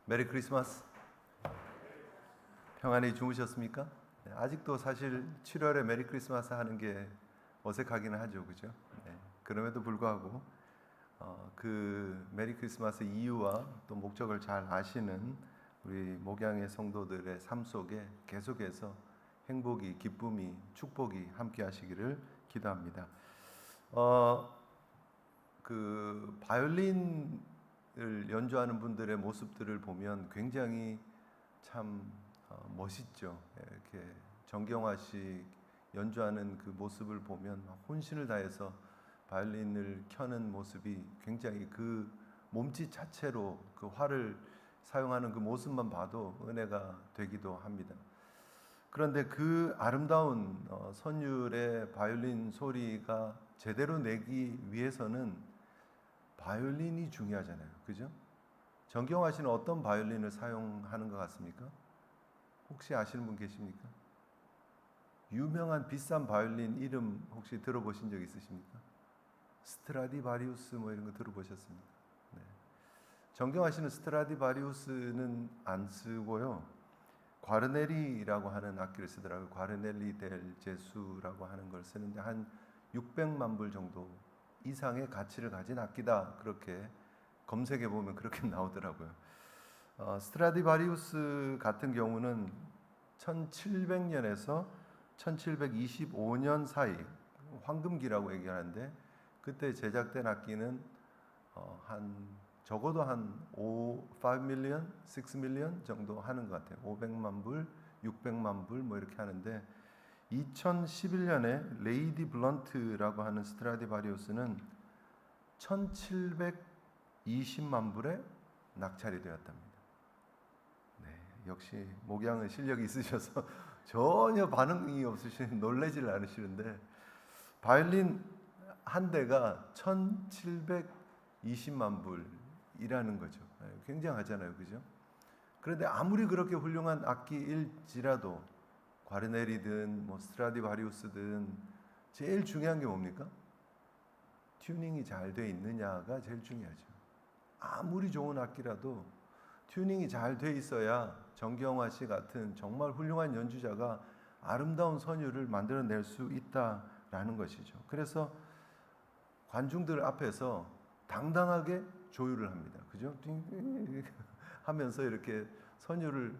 메리 크리스마스. 평안히 주무셨습니까? 네, 아직도 사실 7월에 메리 크리스마스 하는 게 어색하기는 하죠, 그죠? 네, 그럼에도 불구하고 그 메리 크리스마스 이유와 또 목적을 잘 아시는 우리 목양의 성도들의 삶 속에 계속해서 행복이, 기쁨이, 축복이 함께 하시기를 기도합니다. 그 바이올린을 연주하는 분들의 모습들을 보면 굉장히 참 멋있죠. 이렇게 정경화 씨 연주하는 그 모습을 보면 혼신을 다해서 바이올린을 켜는 모습이 굉장히 그 몸짓 자체로 그 활을 사용하는 그 모습만 봐도 은혜가 되기도 합니다. 그런데 그 아름다운 선율의 바이올린 소리가 제대로 내기 위해서는 바이올린이 중요하잖아요. 그죠? 정경화 씨는 어떤 바이올린을 사용하는 것 같습니까? 혹시 아시는 분 계십니까? 유명한 비싼 바이올린 이름 혹시 들어보신 적 있으십니까? 스트라디바리우스 뭐 이런 거 들어보셨습니까? 네. 정경화 씨는 스트라디바리우스는 안 쓰고요. 과르넬리라고 하는 악기를 쓰더라고요. 과르넬리 델 제수라고 하는 걸 쓰는데 한 600만 불 정도 이상의 가치를 가진 악기다. 그렇게 검색해 보면 그렇게 나오더라고요. 스트라디바리우스 같은 경우는 1700년에서 1725년 사이 황금기라고 얘기하는데 그때 제작된 악기는 적어도 한 5 million, 6 million 정도 하는 것 같아요. 500만 불, 600만 불 뭐 이렇게 하는데 2011년에 레이디 블런트라고 하는 스트라디바리우스는 1720만 불에 낙찰이 되었답니다. 네, 역시 목양은 실력이 있으셔서 전혀 반응이 없으시는 놀라질 않으시는데 바이올린 한 대가 1720만 불이라는 거죠. 굉장하잖아요, 그죠? 그런데 아무리 그렇게 훌륭한 악기일지라도 과르넬이든 뭐 스트라디바리우스든 제일 중요한 게 뭡니까? 튜닝이 잘 돼 있느냐가 제일 중요하죠. 아무리 좋은 악기라도 튜닝이 잘 돼 있어야 정경화 씨 같은 정말 훌륭한 연주자가 아름다운 선율을 만들어낼 수 있다라는 것이죠. 그래서 관중들 앞에서 당당하게 조율을 합니다. 그죠? 하면서 이렇게 선율을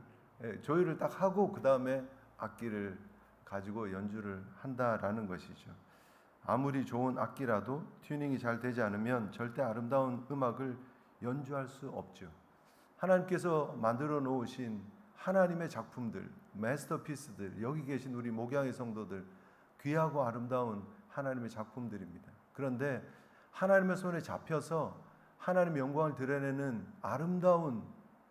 조율을 딱 하고 그 다음에 악기를 가지고 연주를 한다라는 것이죠. 아무리 좋은 악기라도 튜닝이 잘 되지 않으면 절대 아름다운 음악을 연주할 수 없죠. 하나님께서 만들어 놓으신 하나님의 작품들, 마스터피스들, 여기 계신 우리 목양의 성도들, 귀하고 아름다운 하나님의 작품들입니다. 그런데 하나님의 손에 잡혀서 하나님의 영광을 드러내는 아름다운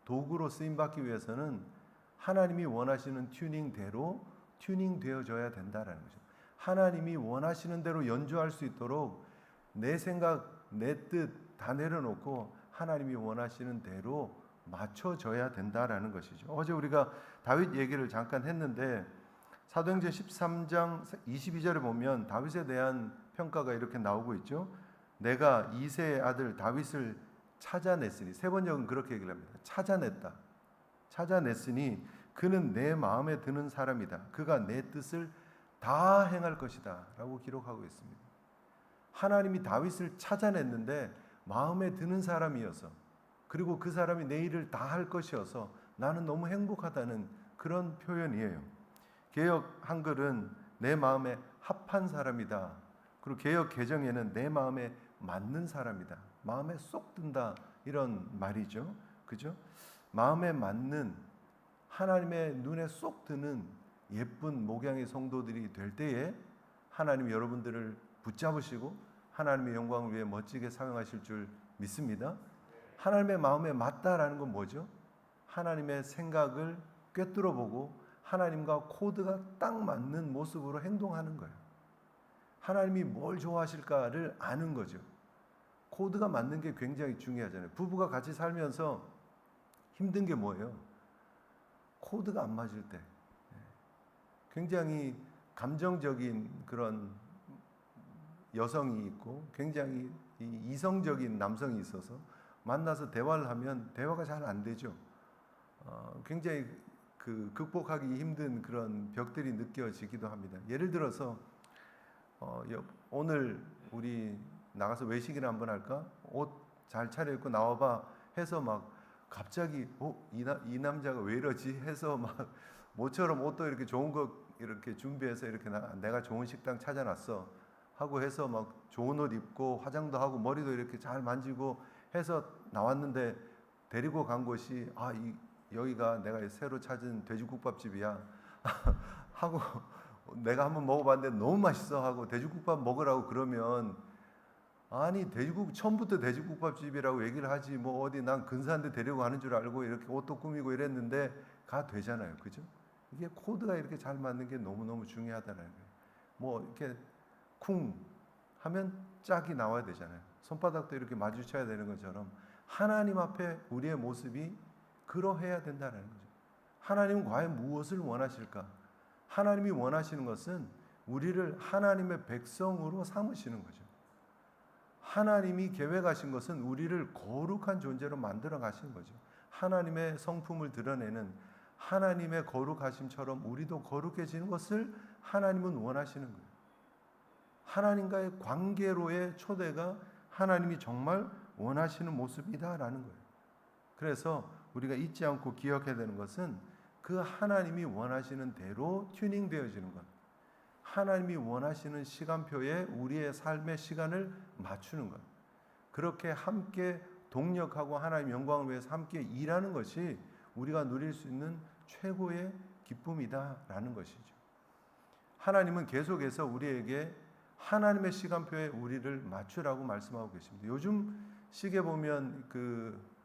도구로 쓰임받기 위해서는 하나님이 원하시는 튜닝대로 튜닝되어져야 된다라는 거죠. 하나님이 원하시는 대로 연주할 수 있도록 내 생각, 내 뜻 다 내려놓고 하나님이 원하시는 대로 맞춰져야 된다라는 것이죠. 어제 우리가 다윗 얘기를 잠깐 했는데 사도행전 13장 22절에 보면 다윗에 대한 평가가 이렇게 나오고 있죠. 내가 이새의 아들 다윗을 찾아냈으니, 세 번역은 그렇게 얘기를 합니다. 찾아냈다. 찾아냈으니 그는 내 마음에 드는 사람이다. 그가 내 뜻을 다 행할 것이다 라고 기록하고 있습니다. 하나님이 다윗을 찾아냈는데 마음에 드는 사람이어서, 그리고 그 사람이 내 일을 다 할 것이어서 나는 너무 행복하다는 그런 표현이에요. 개역 한글은 내 마음에 합한 사람이다. 그리고 개역 개정에는 내 마음에 맞는 사람이다. 마음에 쏙 든다 이런 말이죠. 그죠? 마음에 맞는, 하나님의 눈에 쏙 드는 예쁜 목양의 성도들이 될 때에 하나님이 여러분들을 붙잡으시고 하나님의 영광을 위해 멋지게 사용하실 줄 믿습니다. 하나님의 마음에 맞다라는 건 뭐죠? 하나님의 생각을 꿰뚫어 보고 하나님과 코드가 딱 맞는 모습으로 행동하는 거예요. 하나님이 뭘 좋아하실까를 아는 거죠. 코드가 맞는 게 굉장히 중요하잖아요. 부부가 같이 살면서 힘든 게 뭐예요? 코드가 안 맞을 때. 굉장히 감정적인 그런 여성이 있고 굉장히 이성적인 남성이 있어서 만나서 대화를 하면 대화가 잘 안 되죠. 굉장히 극복하기 힘든 그런 벽들이 느껴지기도 합니다. 예를 들어서 오늘 우리 나가서 외식이나 한번 할까? 옷 잘 차려입고 나와봐 해서 막 갑자기 이 남자가 왜 이러지 해서 막 모처럼 옷도 이렇게 좋은 거 이렇게 준비해서 이렇게 내가 좋은 식당 찾아놨어 하고 해서 막 좋은 옷 입고 화장도 하고 머리도 이렇게 잘 만지고 해서 나왔는데 데리고 간 곳이 여기가 내가 새로 찾은 돼지국밥집이야 하고 내가 한번 먹어봤는데 너무 맛있어 하고 돼지국밥 먹으라고 그러면 아니 처음부터 돼지국밥집이라고 얘기를 하지 뭐 어디 난 근사한 데 데리고 가는 줄 알고 이렇게 옷도 꾸미고 이랬는데 가 되잖아요. 그죠? 이게 코드가 이렇게 잘 맞는 게 너무너무 중요하다는 거예요. 뭐 이렇게 쿵 하면 짝이 나와야 되잖아요. 손바닥도 이렇게 마주쳐야 되는 것처럼 하나님 앞에 우리의 모습이 그러해야 된다는 거죠. 하나님은 과연 무엇을 원하실까? 하나님이 원하시는 것은 우리를 하나님의 백성으로 삼으시는 거죠. 하나님이 계획하신 것은 우리를 거룩한 존재로 만들어 가신 거죠. 하나님의 성품을 드러내는 하나님의 거룩하심처럼 우리도 거룩해지는 것을 하나님은 원하시는 거예요. 하나님과의 관계로의 초대가 하나님이 정말 원하시는 모습이다라는 거예요. 그래서 우리가 잊지 않고 기억해야 되는 것은 그 하나님이 원하시는 대로 튜닝되어지는 것. 하나님이 원하시는 시간표에 우리의 삶의 시간을 맞추는 것. 그렇게 함께 동력하고 하나님 영광을 위해서 함께 일하는 것이 우리가 누릴 수 있는 최고의 기쁨이다라는 것이죠. 하나님은 계속해서 우리에게 하나님의 시간표에 우리를 맞추라고 말씀하고 계십니다. 요즘 시계 보면 그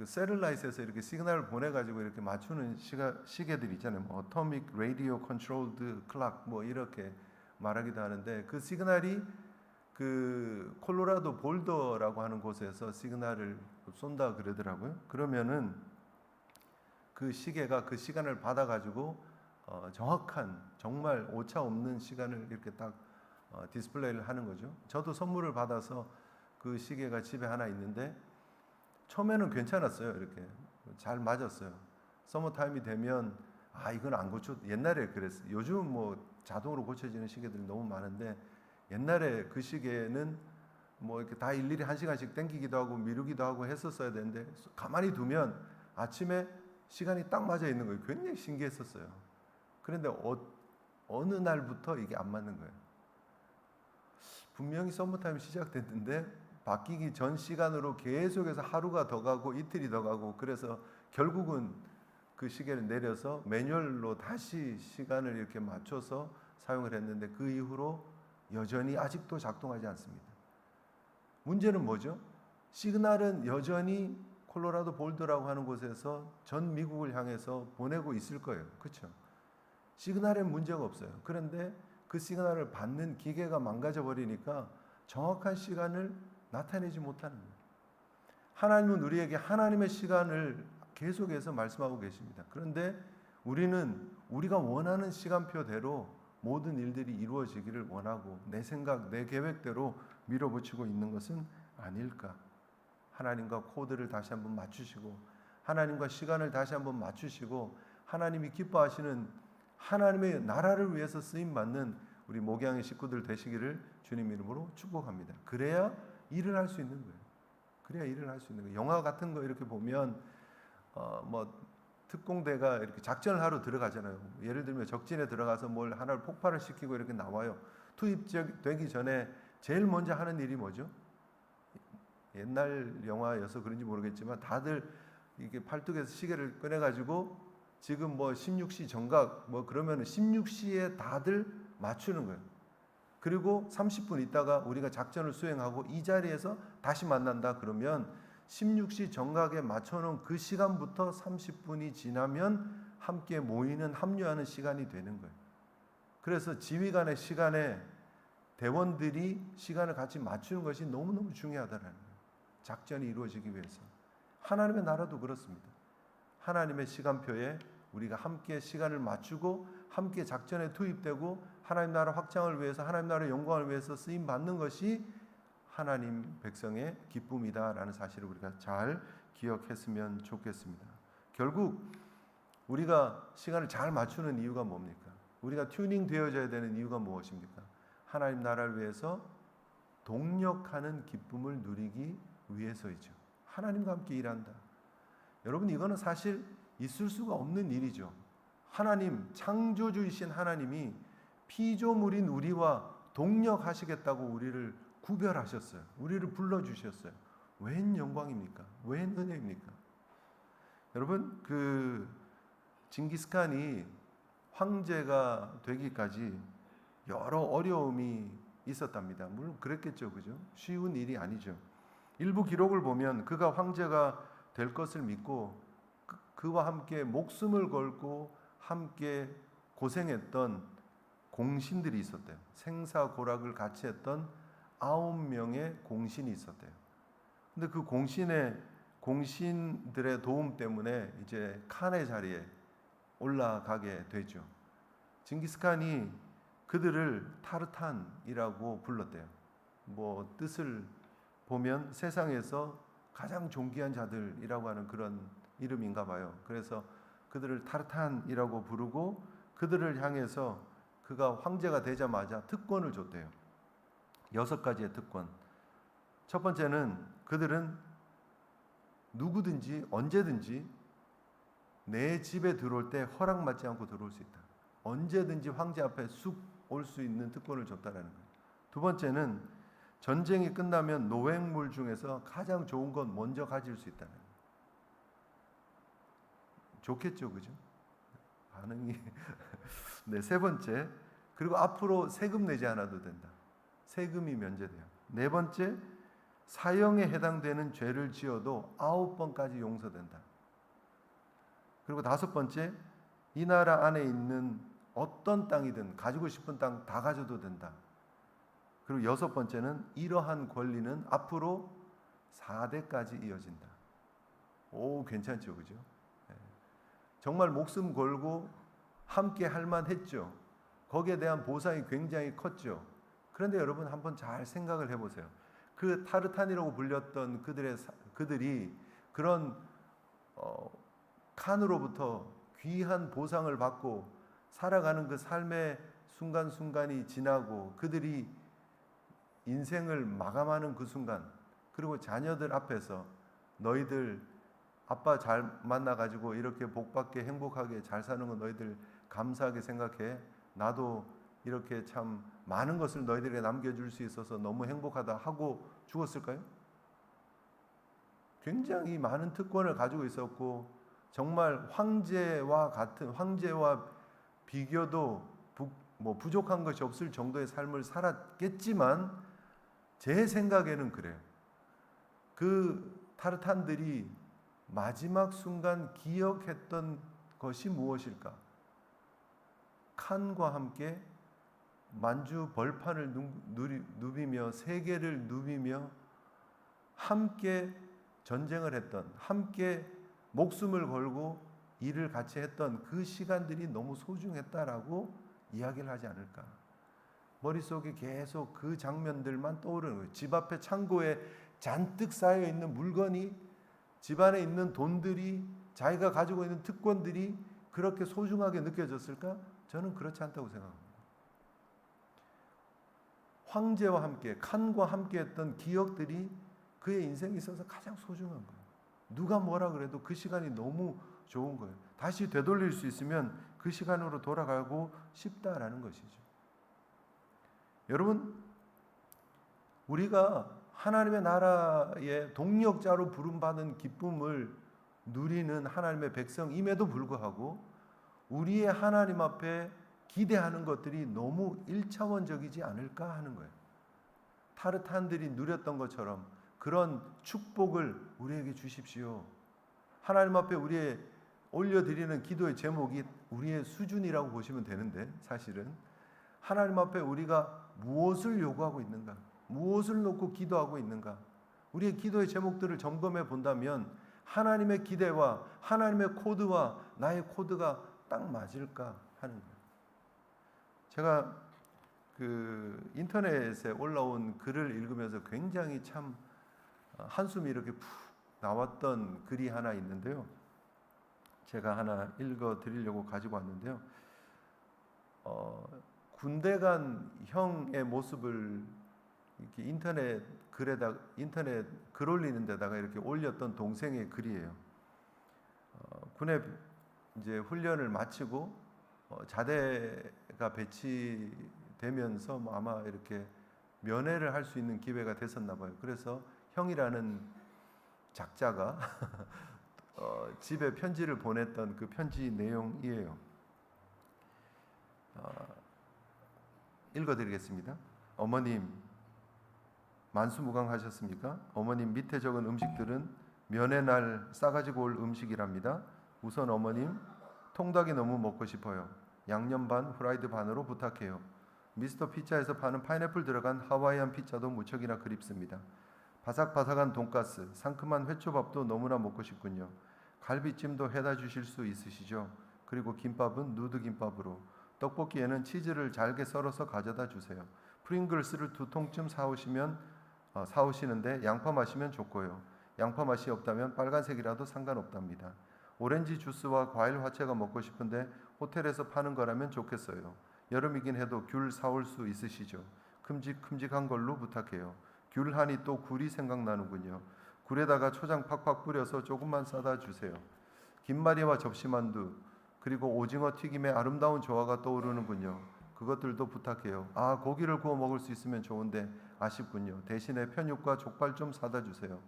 세틀라이트에서 이렇게 시그널을 보내가지고 이렇게 맞추는 시계들 있잖아요. 뭐 어토믹 라디오 컨트롤드 클락 뭐 이렇게 말하기도 하는데 그 시그널이 그 콜로라도 볼더라고 하는 곳에서 시그널을 쏜다 그러더라고요. 그러면은 그 시계가 그 시간을 받아가지고 정확한 정말 오차 없는 시간을 이렇게 딱 디스플레이를 하는 거죠. 저도 선물을 받아서 그 시계가 집에 하나 있는데 처음에는 괜찮았어요. 이렇게 잘 맞았어요. 서머 타임이 되면 이건 안 고쳐. 옛날에 그랬어요. 요즘 뭐 자동으로 고쳐지는 시계들이 너무 많은데 옛날에 그 시계는 뭐 이렇게 다 일일이 한 시간씩 땡기기도 하고 미루기도 하고 했었어야 되는데 가만히 두면 아침에 시간이 딱 맞아 있는 거예요. 굉장히 신기했었어요. 그런데 어느 날부터 이게 안 맞는 거예요. 분명히 서머 타임 시작됐는데 바뀌기 전 시간으로 계속해서 하루가 더 가고 이틀이 더 가고 그래서 결국은 그 시계를 내려서 매뉴얼로 다시 시간을 이렇게 맞춰서 사용을 했는데 그 이후로 여전히 아직도 작동하지 않습니다. 문제는 뭐죠? 시그널은 여전히 콜로라도 볼더라고 하는 곳에서 전 미국을 향해서 보내고 있을 거예요. 그렇죠? 시그널엔 문제가 없어요. 그런데 그 시그널을 받는 기계가 망가져 버리니까 정확한 시간을 나타내지 못하는 거예요. 하나님은 우리에게 하나님의 시간을 계속해서 말씀하고 계십니다. 그런데 우리는 우리가 원하는 시간표대로 모든 일들이 이루어지기를 원하고 내 생각, 내 계획대로 밀어붙이고 있는 것은 아닐까. 하나님과 코드를 다시 한번 맞추시고 하나님과 시간을 다시 한번 맞추시고 하나님이 기뻐하시는 하나님의 나라를 위해서 쓰임받는 우리 목양의 식구들 되시기를 주님 이름으로 축복합니다. 그래야 일을 할 수 있는 거예요. 그래야 일을 할 수 있는 거예요. 영화 같은 거 이렇게 보면 뭐 특공대가 이렇게 작전을 하러 들어가잖아요. 예를 들면 적진에 들어가서 뭘 하나를 폭발을 시키고 이렇게 나와요. 투입되기 전에 제일 먼저 하는 일이 뭐죠? 옛날 영화여서 그런지 모르겠지만 다들 이게 팔뚝에서 시계를 꺼내가지고 지금 뭐 16시 정각 뭐 그러면 16시에 다들 맞추는 거예요. 그리고 30분 있다가 우리가 작전을 수행하고 이 자리에서 다시 만난다 그러면 16시 정각에 맞춰놓은 그 시간부터 30분이 지나면 함께 모이는 합류하는 시간이 되는 거예요. 그래서 지휘관의 시간에 대원들이 시간을 같이 맞추는 것이 너무너무 중요하다는 거예요. 작전이 이루어지기 위해서. 하나님의 나라도 그렇습니다. 하나님의 시간표에 우리가 함께 시간을 맞추고 함께 작전에 투입되고 하나님 나라 확장을 위해서 하나님 나라의 영광을 위해서 쓰임 받는 것이 하나님 백성의 기쁨이다라는 사실을 우리가 잘 기억했으면 좋겠습니다. 결국 우리가 시간을 잘 맞추는 이유가 뭡니까? 우리가 튜닝 되어져야 되는 이유가 무엇입니까? 하나님 나라를 위해서 동력하는 기쁨을 누리기 위해서이죠. 하나님과 함께 일한다. 여러분, 이거는 사실 있을 수가 없는 일이죠. 하나님, 창조주이신 하나님이 피조물인 우리와 동력하시겠다고 우리를 구별하셨어요. 우리를 불러주셨어요. 웬 영광입니까? 웬 은혜입니까? 여러분, 징기스칸이 황제가 되기까지 여러 어려움이 있었답니다. 물론 그랬겠죠, 그죠? 쉬운 일이 아니죠. 일부 기록을 보면 그가 황제가 될 것을 믿고 그와 함께 목숨을 걸고 함께 고생했던 공신들이 있었대요. 생사고락을 같이 했던 9명의 공신이 있었대요. 근데 그 공신들의 도움 때문에 이제 칸의 자리에 올라가게 되죠. 징기스칸이 그들을 타르탄이라고 불렀대요. 뭐 뜻을 보면 세상에서 가장 존귀한 자들이라고 하는 그런 이름인가 봐요. 그래서 그들을 타르탄이라고 부르고 그들을 향해서 그가 황제가 되자마자 특권을 줬대요. 6가지의 특권. 첫 번째는 그들은 누구든지 언제든지 내 집에 들어올 때 허락받지 않고 들어올 수 있다. 언제든지 황제 앞에 쑥 올 수 있는 특권을 줬다라는 거예요. 두 번째는 전쟁이 끝나면 노획물 중에서 가장 좋은 건 먼저 가질 수 있다는 거예요. 좋겠죠, 그죠? 반응이. 네, 세 번째, 그리고 앞으로 세금 내지 않아도 된다. 세금이 면제돼요. 네 번째, 사형에 해당되는 죄를 지어도 9번까지 용서된다. 그리고 5번째, 이 나라 안에 있는 어떤 땅이든 가지고 싶은 땅 다 가져도 된다. 그리고 6번째는 이러한 권리는 앞으로 4대까지 이어진다. 오, 괜찮죠, 그죠? 네. 정말 목숨 걸고 함께 할 만했죠. 거기에 대한 보상이 굉장히 컸죠. 그런데 여러분 한번 잘 생각을 해보세요. 그 타르탄이라고 불렸던 그들이 그런 칸으로부터 귀한 보상을 받고 살아가는 그 삶의 순간순간이 지나고 그들이 인생을 마감하는 그 순간, 그리고 자녀들 앞에서 너희들 아빠 잘 만나가지고 이렇게 복받게 행복하게 잘 사는 거 너희들 감사하게 생각해. 나도 이렇게 참 많은 것을 너희들에게 남겨줄 수 있어서 너무 행복하다 하고 죽었을까요? 굉장히 많은 특권을 가지고 있었고 정말 황제와 비교도 부족한 것이 없을 정도의 삶을 살았겠지만 제 생각에는 그래요. 그 타르탄들이 마지막 순간 기억했던 것이 무엇일까? 칸과 함께 만주 벌판을 누비며 세계를 누비며 함께 전쟁을 했던, 함께 목숨을 걸고 일을 같이 했던 그 시간들이 너무 소중했다라고 이야기를 하지 않을까. 머릿속에 계속 그 장면들만 떠오르는 거예요. 집 앞에 창고에 잔뜩 쌓여있는 물건이, 집 안에 있는 돈들이, 자기가 가지고 있는 특권들이 그렇게 소중하게 느껴졌을까? 저는 그렇지 않다고 생각합니다. 황제와 함께, 칸과 함께 했던 기억들이 그의 인생에 있어서 가장 소중한 거예요. 누가 뭐라 그래도 그 시간이 너무 좋은 거예요. 다시 되돌릴 수 있으면 그 시간으로 돌아가고 싶다라는 것이죠. 여러분, 우리가 하나님의 나라의 동력자로 부름받은 기쁨을 누리는 하나님의 백성임에도 불구하고 우리의 하나님 앞에 기대하는 것들이 너무 1차원적이지 않을까 하는 거예요. 타르탄들이 누렸던 것처럼 그런 축복을 우리에게 주십시오. 하나님 앞에 우리의 올려드리는 기도의 제목이 우리의 수준이라고 보시면 되는데, 사실은 하나님 앞에 우리가 무엇을 요구하고 있는가, 무엇을 놓고 기도하고 있는가, 우리의 기도의 제목들을 점검해 본다면 하나님의 기대와 하나님의 코드와 나의 코드가 딱 맞을까 하는 거예요. 제가 인터넷에 올라온 글을 읽으면서 굉장히 참 한숨이 이렇게 푹 나왔던 글이 하나 있는데요. 제가 하나 읽어 드리려고 가지고 왔는데요. 군대 간 형의 모습을 이렇게 인터넷 글 올리는 데다가 이렇게 올렸던 동생의 글이에요. 군에 이제 훈련을 마치고 자대가 배치되면서 뭐 아마 이렇게 면회를 할 수 있는 기회가 됐었나 봐요. 그래서 형이라는 작자가 집에 편지를 보냈던 그 편지 내용이에요. 읽어드리겠습니다. 어머님, 만수무강하셨습니까? 어머님, 밑에 적은 음식들은 면회 날 싸가지고 올 음식이랍니다. 우선 어머님, 통닭이 너무 먹고 싶어요. 양념 반, 후라이드 반으로 부탁해요. 미스터 피자에서 파는 파인애플 들어간 하와이안 피자도 무척이나 그립습니다. 바삭바삭한 돈가스, 상큼한 회초밥도 너무나 먹고 싶군요. 갈비찜도 해다 주실 수 있으시죠? 그리고 김밥은 누드김밥으로. 떡볶이에는 치즈를 잘게 썰어서 가져다 주세요. 프링글스를 2통쯤 사오시는데 양파 맛이면 좋고요. 양파 맛이 없다면 빨간색이라도 상관없답니다. 오렌지 주스와 과일 화채가 먹고 싶은데 호텔에서 파는 거라면 좋겠어요. 여름이긴 해도 귤 사올 수 있으시죠? 큼직큼직한 걸로 부탁해요. 귤 하니 또 굴이 생각나는군요. 굴에다가 초장 팍팍 뿌려서 조금만 싸다 주세요. 김말이와 접시만두, 그리고 오징어 튀김의 아름다운 조화가 떠오르는군요. 그것들도 부탁해요. 고기를 구워 먹을 수 있으면 좋은데 아쉽군요. 대신에 편육과 족발 좀 사다 주세요.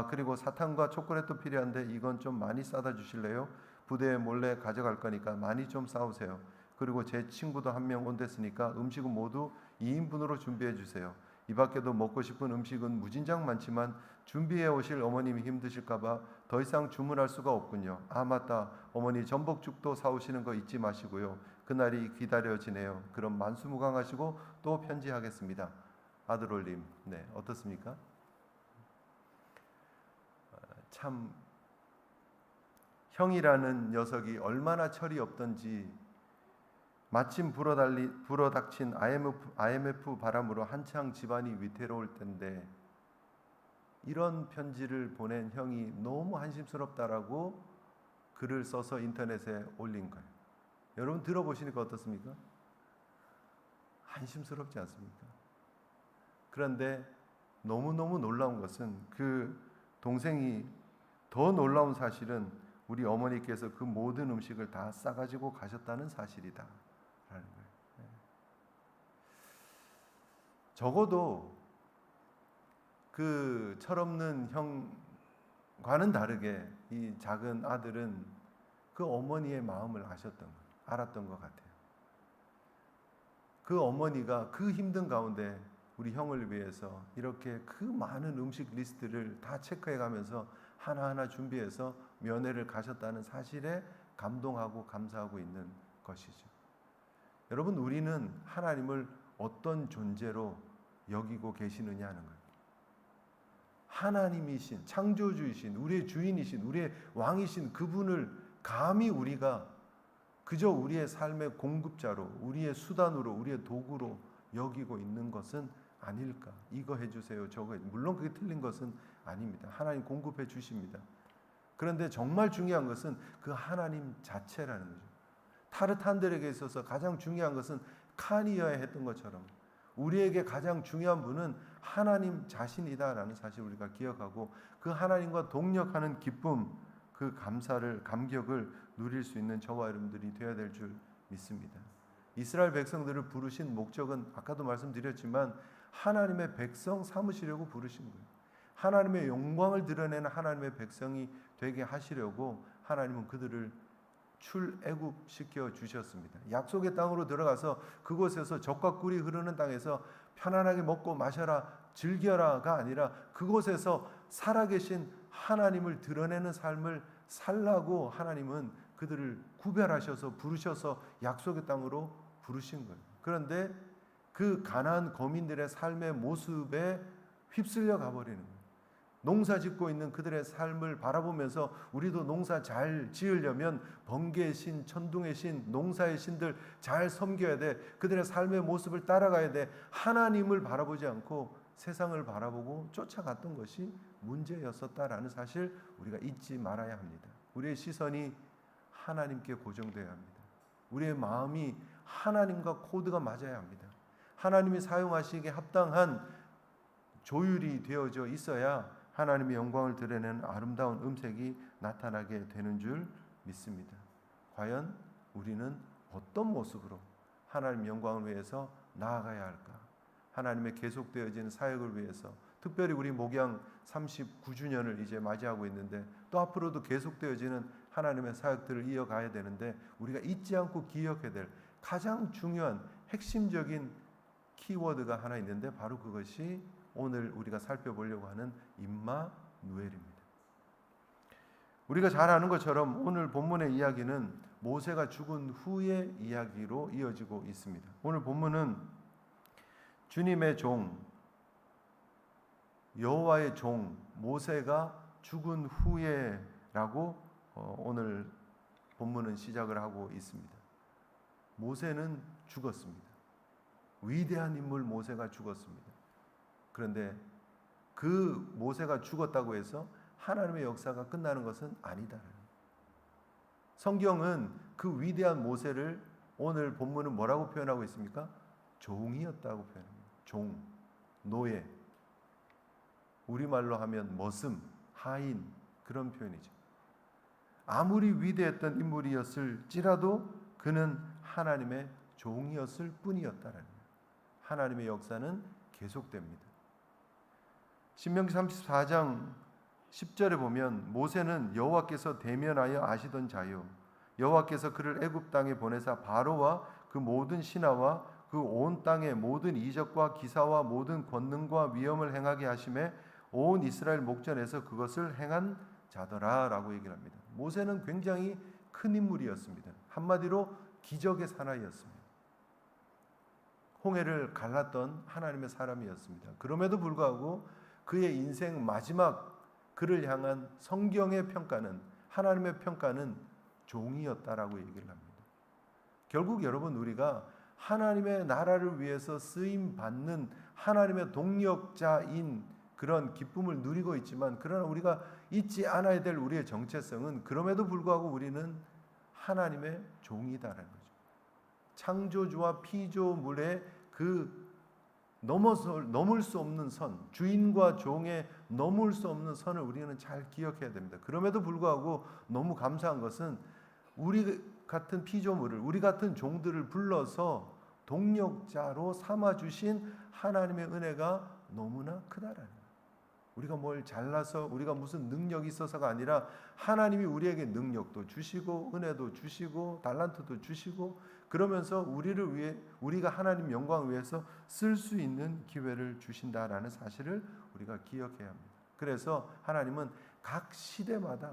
그리고 사탕과 초콜릿도 필요한데 이건 좀 많이 싸다 주실래요? 부대에 몰래 가져갈 거니까 많이 좀 싸오세요. 그리고 제 친구도 한 명 온댔으니까 음식은 모두 2인분으로 준비해 주세요. 이 밖에도 먹고 싶은 음식은 무진장 많지만 준비해 오실 어머님이 힘드실까봐 더 이상 주문할 수가 없군요. 맞다. 어머니 전복죽도 사오시는 거 잊지 마시고요. 그날이 기다려지네요. 그럼 만수무강하시고 또 편지하겠습니다. 아들올림. 네, 어떻습니까? 참 형이라는 녀석이 얼마나 철이 없던지 마침 불어닥친 IMF 바람으로 한창 집안이 위태로울 텐데 이런 편지를 보낸 형이 너무 한심스럽다라고 글을 써서 인터넷에 올린 거예요. 여러분 들어보시니까 어떻습니까? 한심스럽지 않습니까? 그런데 너무너무 놀라운 것은 그 동생이 더 놀라운 사실은 우리 어머니께서 그 모든 음식을 다 싸가지고 가셨다는 사실이다 라는 거예요. 적어도 그 철없는 형과는 다르게 이 작은 아들은 그 어머니의 마음을 알았던 것 같아요. 그 어머니가 그 힘든 가운데 우리 형을 위해서 이렇게 그 많은 음식 리스트를 다 체크해 가면서 하나하나 준비해서 면회를 가셨다는 사실에 감동하고 감사하고 있는 것이죠. 여러분, 우리는 하나님을 어떤 존재로 여기고 계시느냐 하는 거예요. 하나님이신, 창조주이신, 우리의 주인이신, 우리의 왕이신 그분을 감히 우리가 그저 우리의 삶의 공급자로, 우리의 수단으로, 우리의 도구로 여기고 있는 것은 아닐까? 이거 해주세요, 저거 해주세요. 물론 그게 틀린 것은 아닙니다. 하나님 공급해 주십니다. 그런데 정말 중요한 것은 그 하나님 자체라는 거죠. 타르탄들에게 있어서 가장 중요한 것은 칸이어야 했던 것처럼 우리에게 가장 중요한 분은 하나님 자신이다라는 사실을 우리가 기억하고 그 하나님과 동력하는 기쁨, 그 감격을 누릴 수 있는 저와 여러분들이 되어야 될 줄 믿습니다. 이스라엘 백성들을 부르신 목적은 아까도 말씀드렸지만 하나님의 백성 삼으시려고 부르신 거예요. 하나님의 영광을 드러내는 하나님의 백성이 되게 하시려고 하나님은 그들을 출애굽시켜 주셨습니다. 약속의 땅으로 들어가서 그곳에서 젖과 꿀이 흐르는 땅에서 편안하게 먹고 마셔라, 즐겨라가 아니라 그곳에서 살아계신 하나님을 드러내는 삶을 살라고 하나님은 그들을 구별하셔서 부르셔서 약속의 땅으로 부르신 거예요. 그런데 그 가나안 거민들의 삶의 모습에 휩쓸려 가버리는 거예요. 농사 짓고 있는 그들의 삶을 바라보면서 우리도 농사 잘 지으려면 번개의 신, 천둥의 신, 농사의 신들 잘 섬겨야 돼. 그들의 삶의 모습을 따라가야 돼. 하나님을 바라보지 않고 세상을 바라보고 쫓아갔던 것이 문제였었다라는 사실 우리가 잊지 말아야 합니다. 우리의 시선이 하나님께 고정되어야 합니다. 우리의 마음이 하나님과 코드가 맞아야 합니다. 하나님이 사용하시기에 합당한 조율이 되어져 있어야 하나님의 영광을 드러내는 아름다운 음색이 나타나게 되는 줄 믿습니다. 과연 우리는 어떤 모습으로 하나님 영광을 위해서 나아가야 할까? 하나님의 계속되어지는 사역을 위해서, 특별히 우리 목양 39주년을 이제 맞이하고 있는데 또 앞으로도 계속되어지는 하나님의 사역들을 이어가야 되는데 우리가 잊지 않고 기억해야 될 가장 중요한 핵심적인 키워드가 하나 있는데 바로 그것이 오늘 우리가 살펴보려고 하는 임마누엘입니다. 우리가 잘 아는 것처럼 오늘 본문의 이야기는 모세가 죽은 후의 이야기로 이어지고 있습니다. 오늘 본문은 주님의 종, 여호와의 종 모세가 죽은 후에라고 오늘 본문은 시작을 하고 있습니다. 모세는 죽었습니다. 위대한 인물 모세가 죽었습니다. 그런데 그 모세가 죽었다고 해서 하나님의 역사가 끝나는 것은 아니다. 성경은 그 위대한 모세를 오늘 본문은 뭐라고 표현하고 있습니까? 종이었다고 표현합니다. 종, 노예. 우리말로 하면 머슴, 하인 그런 표현이죠. 아무리 위대했던 인물이었을지라도 그는 하나님의 종이었을 뿐이었다라는 거예요. 하나님의 역사는 계속됩니다. 신명기 34장 10절에 보면 모세는 여호와께서 대면하여 아시던 자요 여호와께서 그를 애굽 땅에 보내사 바로와 그 모든 신하와 그 온 땅의 모든 이적과 기사와 모든 권능과 위엄을 행하게 하심에 온 이스라엘 목전에서 그것을 행한 자더라라고 얘기를 합니다. 모세는 굉장히 큰 인물이었습니다. 한마디로 기적의 사나이였습니다. 홍해를 갈랐던 하나님의 사람이었습니다. 그럼에도 불구하고 그의 인생 마지막 그를 향한 성경의 평가는, 하나님의 평가는 종이었다라고 얘기를 합니다. 결국 여러분, 우리가 하나님의 나라를 위해서 쓰임 받는 하나님의 동력자인 그런 기쁨을 누리고 있지만, 그러나 우리가 잊지 않아야 될 우리의 정체성은 그럼에도 불구하고 우리는 하나님의 종이다라는 거죠. 창조주와 피조물의 그 넘을 수 없는 선, 주인과 종의 넘을 수 없는 선을 우리는 잘 기억해야 됩니다. 그럼에도 불구하고 너무 감사한 것은 우리 같은 피조물을, 우리 같은 종들을 불러서 동력자로 삼아주신 하나님의 은혜가 너무나 크다라는 거예요. 우리가 뭘 잘나서, 우리가 무슨 능력이 있어서가 아니라 하나님이 우리에게 능력도 주시고 은혜도 주시고 달란트도 주시고, 그러면서 우리를 위해, 우리가 하나님 영광을 위해서 쓸 수 있는 기회를 주신다라는 사실을 우리가 기억해야 합니다. 그래서 하나님은 각 시대마다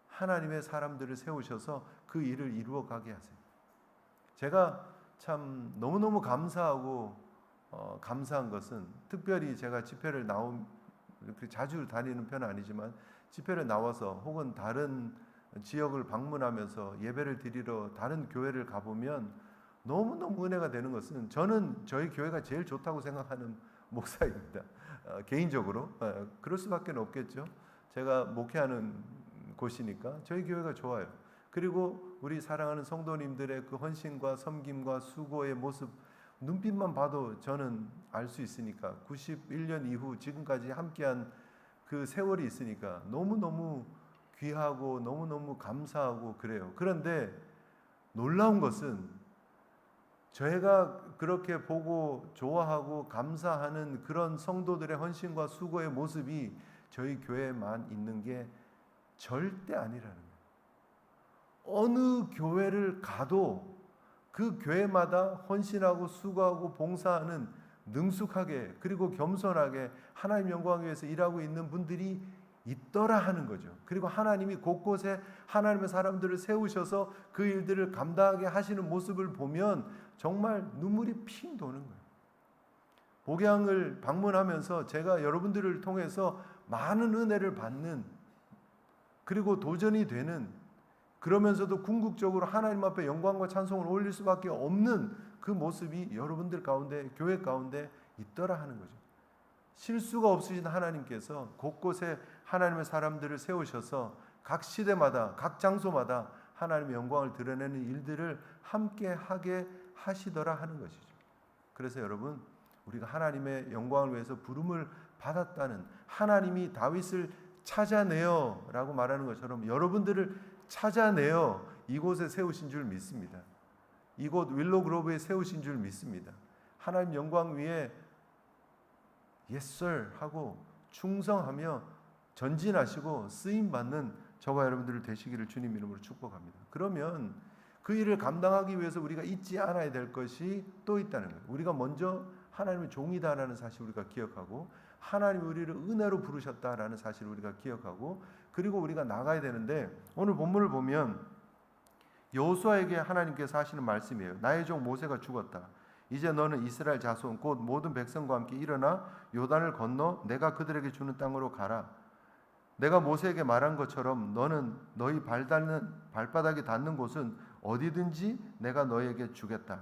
하나님의 사람들을 세우셔서 그 일을 이루어 가게 하세요. 제가 참 너무너무 감사하고 감사한 것은, 특별히 제가 집회를 그렇게 자주 다니는 편은 아니지만 집회를 나와서 혹은 다른 지역을 방문하면서 예배를 드리러 다른 교회를 가보면 너무너무 은혜가 되는 것은, 저는 저희 교회가 제일 좋다고 생각하는 목사입니다. 개인적으로 그럴 수밖에 없겠죠. 제가 목회하는 곳이니까 저희 교회가 좋아요. 그리고 우리 사랑하는 성도님들의 그 헌신과 섬김과 수고의 모습, 눈빛만 봐도 저는 알 수 있으니까, 91년 이후 지금까지 함께한 그 세월이 있으니까 너무너무 귀하고 너무너무 감사하고 그래요. 그런데 놀라운 것은 저희가 그렇게 보고 좋아하고 감사하는 그런 성도들의 헌신과 수고의 모습이 저희 교회에만 있는 게 절대 아니라는 거예요. 어느 교회를 가도 그 교회마다 헌신하고 수고하고 봉사하는 능숙하게 그리고 겸손하게 하나님 영광을 위해서 일하고 있는 분들이 있더라 하는 거죠. 그리고 하나님이 곳곳에 하나님의 사람들을 세우셔서 그 일들을 감당하게 하시는 모습을 보면 정말 눈물이 핑 도는 거예요. 복양을 방문하면서 제가 여러분들을 통해서 많은 은혜를 받는, 그리고 도전이 되는, 그러면서도 궁극적으로 하나님 앞에 영광과 찬송을 올릴 수밖에 없는 그 모습이 여러분들 가운데, 교회 가운데 있더라 하는 거죠. 실수가 없으신 하나님께서 곳곳에 하나님의 사람들을 세우셔서 각 시대마다 각 장소마다 하나님의 영광을 드러내는 일들을 함께 하게 하시더라 하는 것이죠. 그래서 여러분, 우리가 하나님의 영광을 위해서 부름을 받았다는, 하나님이 다윗을 찾아내어라고 말하는 것처럼 여러분들을 찾아내어 이곳에 세우신 줄 믿습니다. 이곳 윌로그로브에 세우신 줄 믿습니다. 하나님 영광 위에 Yes sir 하고 충성하며 전진하시고 쓰임받는 저와 여러분들을 되시기를 주님 이름으로 축복합니다. 그러면 그 일을 감당하기 위해서 우리가 잊지 않아야 될 것이 또 있다는 거예요. 우리가 먼저 하나님의 종이다라는 사실을 우리가 기억하고, 하나님이 우리를 은혜로 부르셨다라는 사실을 우리가 기억하고, 그리고 우리가 나가야 되는데, 오늘 본문을 보면 여호수아에게 하나님께서 하시는 말씀이에요. 나의 종 모세가 죽었다. 이제 너는 이스라엘 자손 곧 모든 백성과 함께 일어나 요단을 건너 내가 그들에게 주는 땅으로 가라. 내가 모세에게 말한 것처럼 너는 너희 발바닥이 닿는 곳은 어디든지 내가 너에게 주겠다.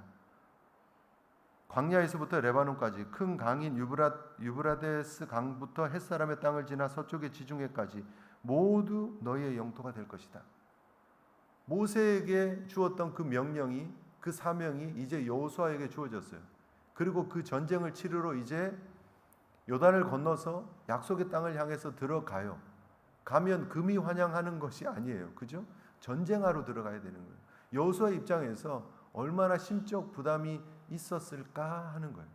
광야에서부터 레바논까지 큰 강인 유브라데스 강부터 햇사람의 땅을 지나 서쪽의 지중해까지 모두 너희의 영토가 될 것이다. 모세에게 주었던 그 명령이, 그 사명이 이제 여호수아에게 주어졌어요. 그리고 그 전쟁을 치르러 이제 요단을 건너서 약속의 땅을 향해서 들어가요. 가면 금이 환영하는 것이 아니에요. 그죠? 전쟁하러 들어가야 되는 거예요. 여호수아 입장에서 얼마나 심적 부담이 있었을까 하는 거예요.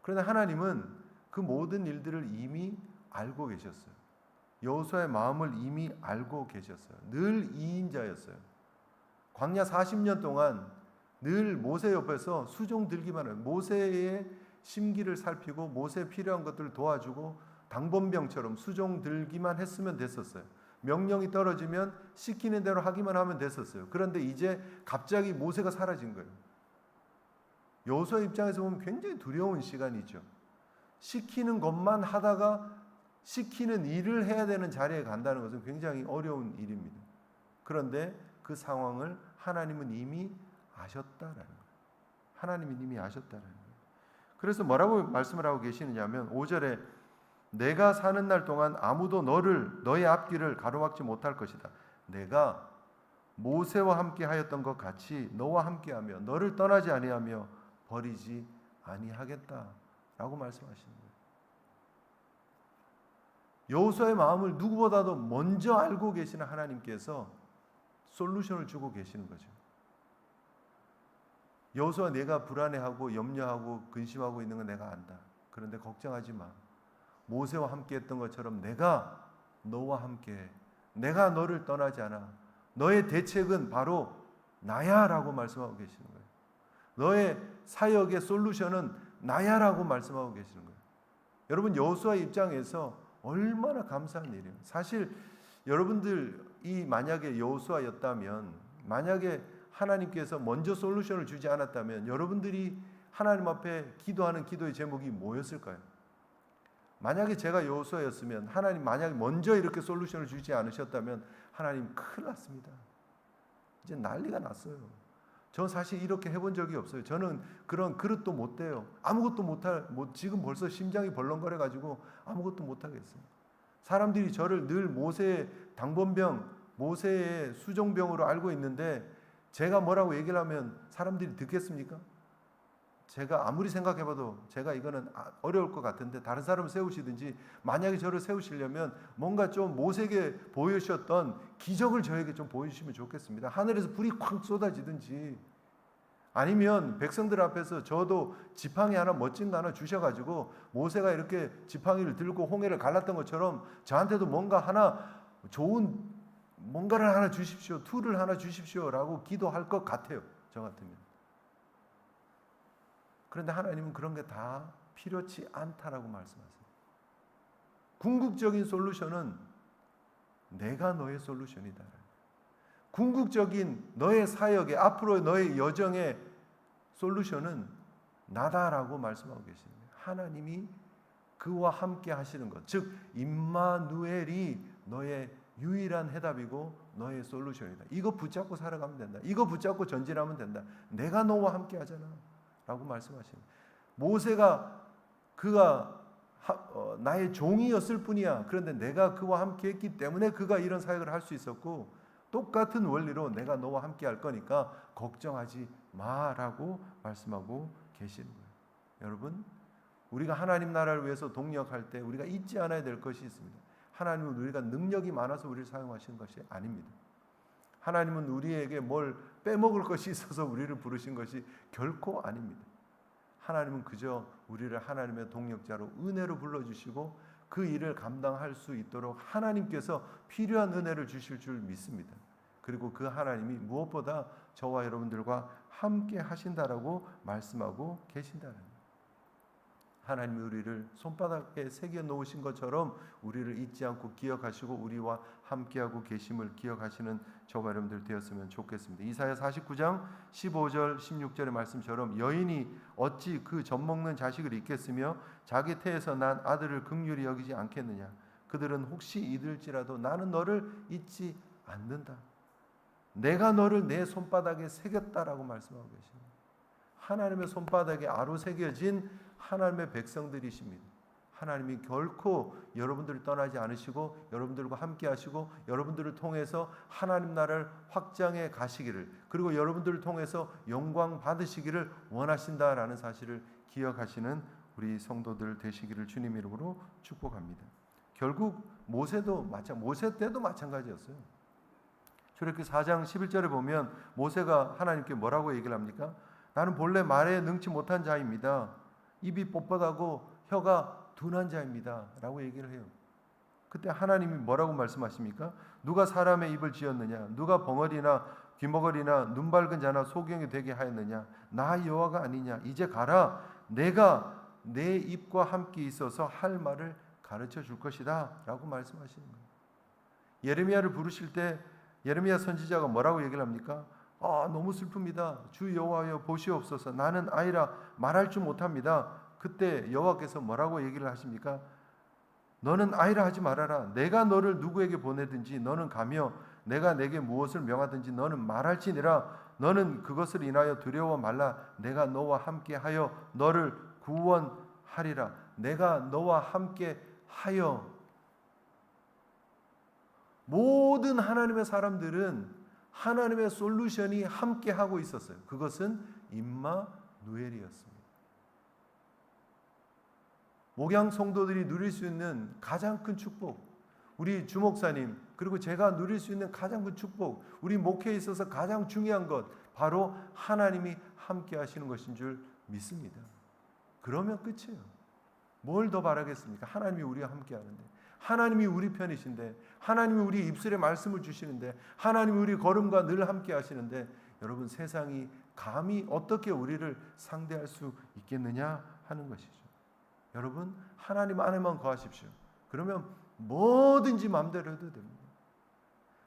그런데 하나님은 그 모든 일들을 이미 알고 계셨어요. 여호수아의 마음을 이미 알고 계셨어요. 늘 2인자였어요. 광야 40년 동안 늘 모세 옆에서 수종 들기만 해요. 모세의 심기를 살피고 모세에 필요한 것들을 도와주고 당번병처럼 수종 들기만 했으면 됐었어요. 명령이 떨어지면 시키는 대로 하기만 하면 됐었어요. 그런데 이제 갑자기 모세가 사라진 거예요. 여호수아 입장에서 보면 굉장히 두려운 시간이죠. 시키는 것만 하다가 시키는 일을 해야 되는 자리에 간다는 것은 굉장히 어려운 일입니다. 그런데 그 상황을 하나님은 이미 아셨다라는 거예요. 하나님은 이미 아셨다라는 거예요. 그래서 뭐라고 말씀을 하고 계시느냐면 5절에 내가 사는 날 동안 아무도 너의 앞길을 가로막지 못할 것이다. 내가 모세와 함께 하였던 것 같이 너와 함께하며 너를 떠나지 아니하며 버리지 아니하겠다라고 말씀하시는 거예요. 여호수아의 마음을 누구보다도 먼저 알고 계시는 하나님께서 솔루션을 주고 계시는 거죠. 여호수아, 내가 불안해하고 염려하고 근심하고 있는 건 내가 안다. 그런데 걱정하지 마. 모세와 함께 했던 것처럼 내가 너와 함께, 내가 너를 떠나지 않아. 너의 대책은 바로 나야 라고 말씀하고 계시는 거예요. 너의 사역의 솔루션은 나야 라고 말씀하고 계시는 거예요. 여러분, 여호수아 입장에서 얼마나 감사한 일이에요. 사실 여러분들이 만약에 여호수아였다면, 만약에 하나님께서 먼저 솔루션을 주지 않았다면 여러분들이 하나님 앞에 기도하는 기도의 제목이 뭐였을까요? 만약에 제가 여호수아였으면, 하나님 만약에 먼저 이렇게 솔루션을 주지 않으셨다면 하나님 큰일 났습니다. 이제 난리가 났어요. 저 사실 이렇게 해본 적이 없어요. 저는 그런 그릇도 못 대요. 아무것도 지금 벌써 심장이 벌렁거려 가지고 아무것도 못 하겠어요. 사람들이 저를 늘 모세의 당번병, 모세의 수종병으로 알고 있는데 제가 뭐라고 얘기를 하면 사람들이 듣겠습니까? 제가 아무리 생각해봐도 제가 이거는 어려울 것 같은데 다른 사람을 세우시든지, 만약에 저를 세우시려면 뭔가 좀 모세에게 보여주셨던 기적을 저에게 좀 보여주시면 좋겠습니다. 하늘에서 불이 콱 쏟아지든지, 아니면 백성들 앞에서 저도 지팡이 하나, 멋진 거 하나 주셔가지고 모세가 이렇게 지팡이를 들고 홍해를 갈랐던 것처럼 저한테도 뭔가 하나 좋은 뭔가를 하나 주십시오, 툴을 하나 주십시오라고 기도할 것 같아요, 저 같으면. 그런데 하나님은 그런 게 다 필요치 않다라고 말씀하세요. 궁극적인 솔루션은 내가 너의 솔루션이다. 궁극적인 너의 사역의, 앞으로 너의 여정의 솔루션은 나다라고 말씀하고 계십니다. 하나님이 그와 함께 하시는 것, 즉 임마누엘이 너의 유일한 해답이고 너의 솔루션이다. 이거 붙잡고 살아가면 된다. 이거 붙잡고 전진하면 된다. 내가 너와 함께 하잖아 라고 말씀하십니다. 모세가 그가 나의 종이었을 뿐이야. 그런데 내가 그와 함께 했기 때문에 그가 이런 사역을 할 수 있었고, 똑같은 원리로 내가 너와 함께 할 거니까 걱정하지 마라고 말씀하고 계시는 거예요. 여러분, 우리가 하나님 나라를 위해서 동력할 때 우리가 잊지 않아야 될 것이 있습니다. 하나님은 우리가 능력이 많아서 우리를 사용하시는 것이 아닙니다. 하나님은 우리에게 뭘 빼먹을 것이 있어서 우리를 부르신 것이 결코 아닙니다. 하나님은 그저 우리를 하나님의 동력자로 은혜로 불러주시고 그 일을 감당할 수 있도록 하나님께서 필요한 은혜를 주실 줄 믿습니다. 그리고 그 하나님이 무엇보다 저와 여러분들과 함께 하신다라고 말씀하고 계신다는 거예요. 하나님이 우리를 손바닥에 새겨 놓으신 것처럼 우리를 잊지 않고 기억하시고 우리와 함께하고 계심을 기억하시는 저와 여러분들 되었으면 좋겠습니다. 이사야 49장 15절 16절의 말씀처럼 여인이 어찌 그 젖먹는 자식을 잊겠으며 자기 태에서 난 아들을 긍휼히 여기지 않겠느냐. 그들은 혹시 잊을지라도 나는 너를 잊지 않는다. 내가 너를 내 손바닥에 새겼다라고 말씀하고 계십니다. 하나님의 손바닥에 아로 새겨진 하나님의 백성들이십니다. 하나님이 결코 여러분들을 떠나지 않으시고 여러분들과 함께 하시고 여러분들을 통해서 하나님 나라를 확장해 가시기를, 그리고 여러분들을 통해서 영광 받으시기를 원하신다라는 사실을 기억하시는 우리 성도들 되시기를 주님 이름으로 축복합니다. 결국 모세 때도 마찬가지였어요. 출애굽기 4장 11절에 보면 모세가 하나님께 뭐라고 얘기를 합니까? 나는 본래 말에 능치 못한 자입니다. 입이 뻣뻣하고 혀가 둔한 자입니다. 라고 얘기를 해요. 그때 하나님이 뭐라고 말씀하십니까? 누가 사람의 입을 지었느냐? 누가 벙어리나 귀머거리나 눈 밝은 자나 소경이 되게 하였느냐? 나 여호와가 아니냐? 이제 가라. 내가 내 입과 함께 있어서 할 말을 가르쳐 줄 것이다. 라고 말씀하시는 거예요. 예레미야를 부르실 때 예레미야 선지자가 뭐라고 얘기를 합니까? 너무 슬픕니다. 주 여호와여 보시옵소서. 나는 아이라 말할 줄 못합니다. 그때 여호와께서 뭐라고 얘기를 하십니까? 너는 아이라 하지 말아라. 내가 너를 누구에게 보내든지 너는 가며 내가 내게 무엇을 명하든지 너는 말할지니라. 너는 그것을 인하여 두려워 말라. 내가 너와 함께하여 너를 구원하리라. 내가 너와 함께하여. 모든 하나님의 사람들은 하나님의 솔루션이 함께하고 있었어요. 그것은 임마누엘이었습니다. 목양 성도들이 누릴 수 있는 가장 큰 축복, 우리 주목사님 그리고 제가 누릴 수 있는 가장 큰 축복, 우리 목회에 있어서 가장 중요한 것, 바로 하나님이 함께 하시는 것인 줄 믿습니다. 그러면 끝이에요. 뭘 더 바라겠습니까? 하나님이 우리와 함께 하는데, 하나님이 우리 편이신데, 하나님이 우리 입술에 말씀을 주시는데, 하나님이 우리 걸음과 늘 함께 하시는데, 여러분 세상이 감히 어떻게 우리를 상대할 수 있겠느냐 하는 것이죠. 여러분 하나님 안에만 거하십시오. 그러면 뭐든지 마음대로 해도 됩니다.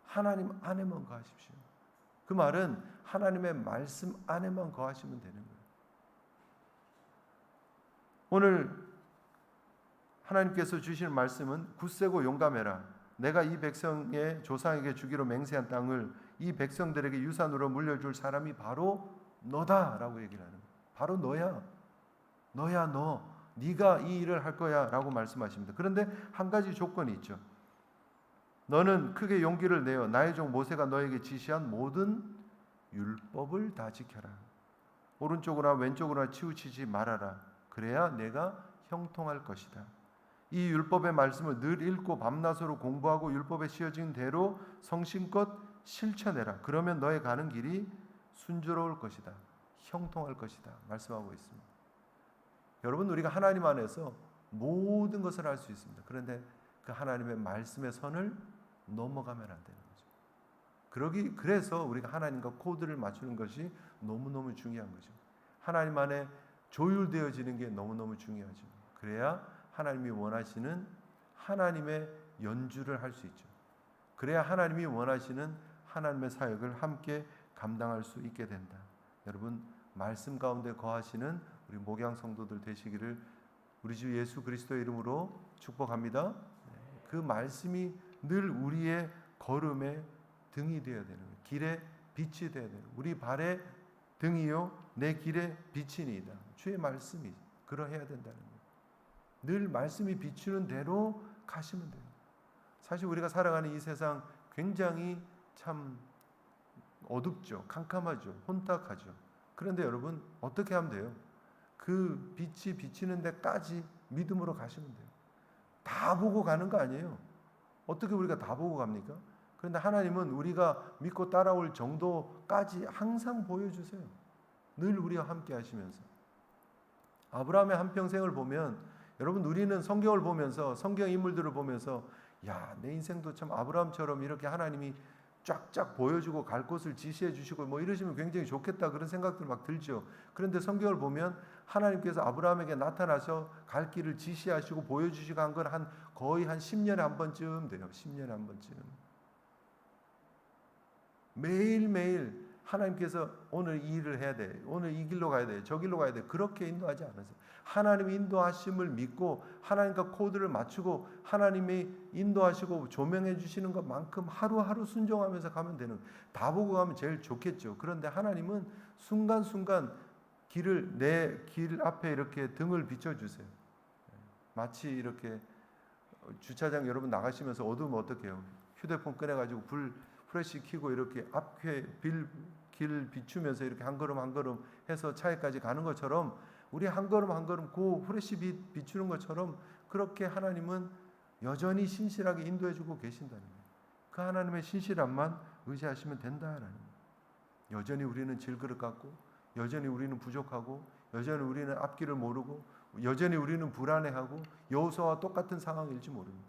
하나님 안에만 거하십시오. 그 말은 하나님의 말씀 안에만 거하시면 되는 거예요. 오늘 하나님께서 주시는 말씀은 굳세고 용감해라. 내가 이 백성의 조상에게 주기로 맹세한 땅을 이 백성들에게 유산으로 물려줄 사람이 바로 너다라고 얘기를 하는 거예요. 바로 너야. 너야 너. 네가 이 일을 할 거야 라고 말씀하십니다. 그런데 한 가지 조건이 있죠. 너는 크게 용기를 내어 나의 종 모세가 너에게 지시한 모든 율법을 다 지켜라. 오른쪽으로나 왼쪽으로나 치우치지 말아라. 그래야 내가 형통할 것이다. 이 율법의 말씀을 늘 읽고 밤낮으로 공부하고 율법에 씌어진 대로 성심껏 실천해라. 그러면 너의 가는 길이 순조로울 것이다. 형통할 것이다. 말씀하고 있습니다. 여러분 우리가 하나님 안에서 모든 것을 할 수 있습니다. 그런데 그 하나님의 말씀의 선을 넘어가면 안 되는 거죠. 그래서 우리가 하나님과 코드를 맞추는 것이 너무너무 중요한 거죠. 하나님 안에 조율되어지는 게 너무너무 중요하죠. 그래야 하나님이 원하시는 하나님의 연주를 할 수 있죠. 그래야 하나님이 원하시는 하나님의 사역을 함께 감당할 수 있게 된다. 여러분 말씀 가운데 거하시는 우리 목양 성도들 되시기를 우리 주 예수 그리스도의 이름으로 축복합니다. 그 말씀이 늘 우리의 걸음의 등이 되어야 되는 거예요. 길의 빛이 되어야 되는 거예요. 우리 발의 등이요 내 길의 빛이니이다. 주의 말씀이 그러해야 된다는 거예요. 늘 말씀이 비추는 대로 가시면 돼요. 사실 우리가 살아가는 이 세상 굉장히 참 어둡죠. 캄캄하죠. 혼탁하죠. 그런데 여러분 어떻게 하면 돼요? 그 빛이 비치는 데까지 믿음으로 가시면 돼요. 다 보고 가는 거 아니에요. 어떻게 우리가 다 보고 갑니까? 그런데 하나님은 우리가 믿고 따라올 정도까지 항상 보여주세요. 늘 우리와 함께 하시면서. 아브라함의 한평생을 보면 여러분 우리는 성경을 보면서 성경 인물들을 보면서 야, 내 인생도 참 아브라함처럼 이렇게 하나님이 쫙쫙 보여주고 갈 곳을 지시해 주시고 뭐 이러시면 굉장히 좋겠다 그런 생각들 막 들죠. 그런데 성경을 보면 하나님께서 아브라함에게 나타나서 갈 길을 지시하시고 보여주시고 한 건 거의 한 10년에 한 번쯤 돼요. 10년에 한 번쯤. 매일매일 하나님께서 오늘 이 일을 해야 돼. 오늘 이 길로 가야 돼. 저 길로 가야 돼. 그렇게 인도하지 않으세요. 하나님의 인도하심을 믿고 하나님과 코드를 맞추고 하나님이 인도하시고 조명해 주시는 것만큼 하루하루 순종하면서 가면 되는. 다 보고 가면 제일 좋겠죠. 그런데 하나님은 순간순간 내 길 앞에 이렇게 등을 비춰주세요. 마치 이렇게 주차장 여러분 나가시면서 어두우면 어떻게 해요? 휴대폰 꺼내가지고 프레시 켜고 이렇게 앞에 길 비추면서 이렇게 한 걸음 한 걸음 해서 차에까지 가는 것처럼 우리 한 걸음 한 걸음 그 프레시 비추는 것처럼 그렇게 하나님은 여전히 신실하게 인도해주고 계신다는 거예요. 그 하나님의 신실함만 의지하시면 된다라는 거예요. 여전히 우리는 질그릇 같고 여전히 우리는 부족하고 여전히 우리는 앞길을 모르고 여전히 우리는 불안해하고 여호수아와 똑같은 상황일지 모릅니다.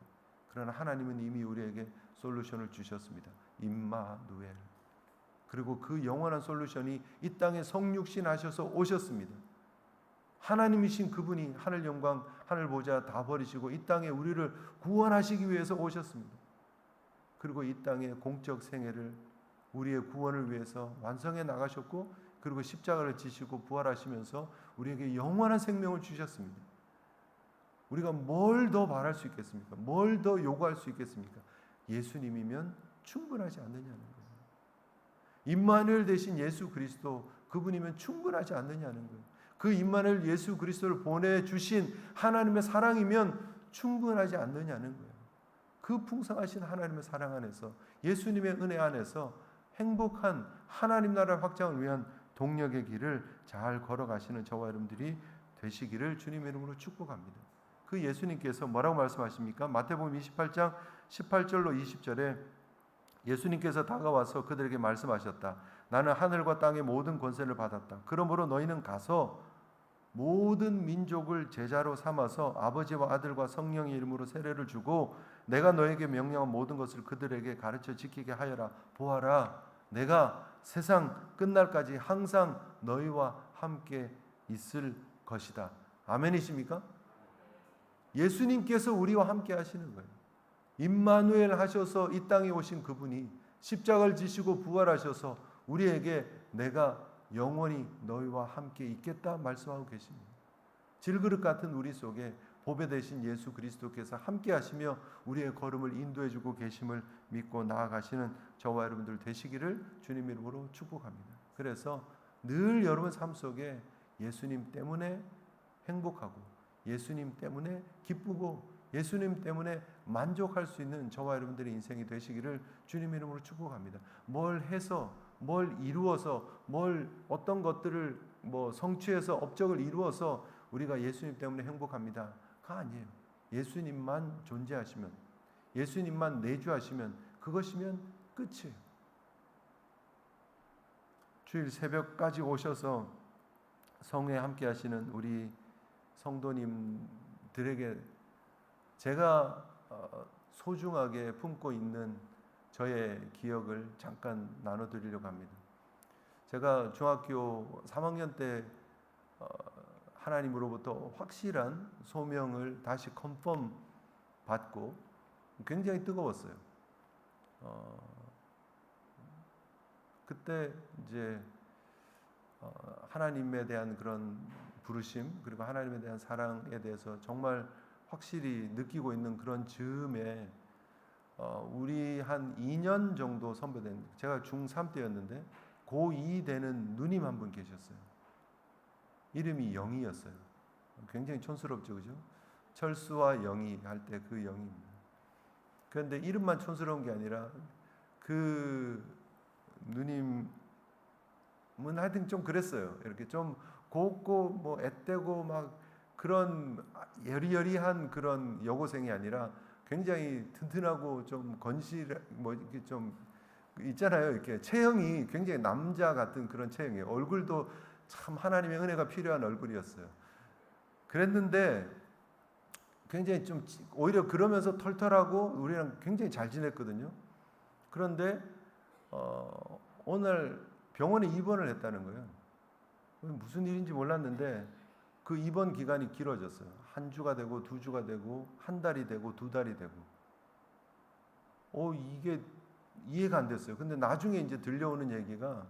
그러나 하나님은 이미 우리에게 솔루션을 주셨습니다. 임마누엘. 그리고 그 영원한 솔루션이 이 땅에 성육신 하셔서 오셨습니다. 하나님이신 그분이 하늘 영광, 하늘 보좌 다 버리시고 이 땅에 우리를 구원하시기 위해서 오셨습니다. 그리고 이 땅의 공적 생애를 우리의 구원을 위해서 완성해 나가셨고 그리고 십자가를 지시고 부활하시면서 우리에게 영원한 생명을 주셨습니다. 우리가 뭘 더 바랄 수 있겠습니까? 뭘 더 요구할 수 있겠습니까? 예수님이면 충분하지 않느냐는 거예요. 임마누엘 대신 예수 그리스도 그분이면 충분하지 않느냐는 거예요. 그 임마누엘 예수 그리스도를 보내주신 하나님의 사랑이면 충분하지 않느냐는 거예요. 그 풍성하신 하나님의 사랑 안에서 예수님의 은혜 안에서 행복한 하나님 나라 확장을 위한 동력의 길을 잘 걸어가시는 저와 여러분들이 되시기를 주님의 이름으로 축복합니다. 그 예수님께서 뭐라고 말씀하십니까? 마태복음 28장 18절로 20절에 예수님께서 다가와서 그들에게 말씀하셨다. 나는 하늘과 땅의 모든 권세를 받았다. 그러므로 너희는 가서 모든 민족을 제자로 삼아서 아버지와 아들과 성령의 이름으로 세례를 주고 내가 너에게 명령한 모든 것을 그들에게 가르쳐 지키게 하여라. 보아라. 내가 세상 끝날까지 항상 너희와 함께 있을 것이다. 아멘이십니까? 예수님께서 우리와 함께 하시는 거예요. 임마누엘 하셔서 이 땅에 오신 그분이 십자가를 지시고 부활하셔서 우리에게 내가 영원히 너희와 함께 있겠다 말씀하고 계십니다. 질그릇 같은 우리 속에 보배 되신 예수 그리스도께서 함께 하시며 우리의 걸음을 인도해 주고 계심을 믿고 나아가시는 저와 여러분들 되시기를 주님 이름으로 축복합니다. 그래서 늘 여러분 삶 속에 예수님 때문에 행복하고 예수님 때문에 기쁘고 예수님 때문에 만족할 수 있는 저와 여러분들의 인생이 되시기를 주님 이름으로 축복합니다. 뭘 해서 뭘 이루어서 뭘 어떤 것들을 성취해서 업적을 이루어서 우리가 예수님 때문에 행복합니다가 아니에요. 예수님만 존재하시면 예수님만 내주하시면 그것이면 끝이에요. 주일 새벽까지 오셔서 성회에 함께 하시는 우리 성도님들에게 제가 소중하게 품고 있는 저의 기억을 잠깐 나눠드리려고 합니다. 제가 중학교 3학년 때 하나님으로부터 확실한 소명을 다시 컨펌 받고 굉장히 뜨거웠어요. 그때 이제 하나님에 대한 그런 부르심 그리고 하나님에 대한 사랑에 대해서 정말 확실히 느끼고 있는 그런 즈음에 우리 한 2년 정도 선배된 제가 중3 때였는데 고2 되는 누님 한 분 계셨어요. 이름이 영희였어요. 굉장히 촌스럽죠, 그죠? 철수와 영희 할 때 그 영희입니다. 그런데 이름만 촌스러운 게 아니라 그 누님은 하여튼 좀 그랬어요. 이렇게 좀 곱고 뭐 앳되고 막 그런 여리여리한 그런 여고생이 아니라 굉장히 튼튼하고 좀 건실 뭐 이렇게 좀 있잖아요. 이렇게 체형이 굉장히 남자 같은 그런 체형이에요. 얼굴도 참 하나님의 은혜가 필요한 얼굴이었어요. 그랬는데 굉장히 좀 오히려 그러면서 털털하고 우리랑 굉장히 잘 지냈거든요. 그런데 오늘 병원에 입원을 했다는 거예요. 무슨 일인지 몰랐는데 그 입원 기간이 길어졌어요. 한 주가 되고 두 주가 되고 한 달이 되고 두 달이 되고. 이게 이해가 안 됐어요. 근데 나중에 이제 들려오는 얘기가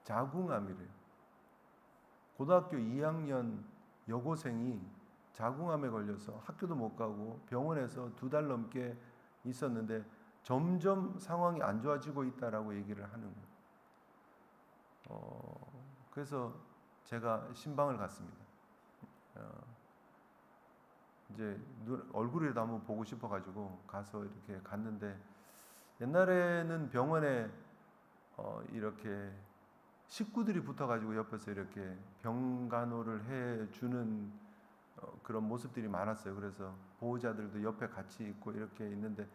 자궁암이래요. 고등학교 2학년 여고생이 자궁암에 걸려서 학교도 못 가고 병원에서 두 달 넘게 있었는데 점점 상황이 안 좋아지고 있다라고 얘기를 하는 거예요. 그래서 제가 신방을 갔습니다. 이제 얼굴이라도 한번 보고 싶어가지고 가서 이렇게 갔는데 옛날에는 병원에 이렇게 식구들이 붙어가지고 옆에서 이렇게 병간호를 해주는 그런 모습들이 많았어요. 그래서 보호자들도 옆에 같이 있고 이렇게 있는데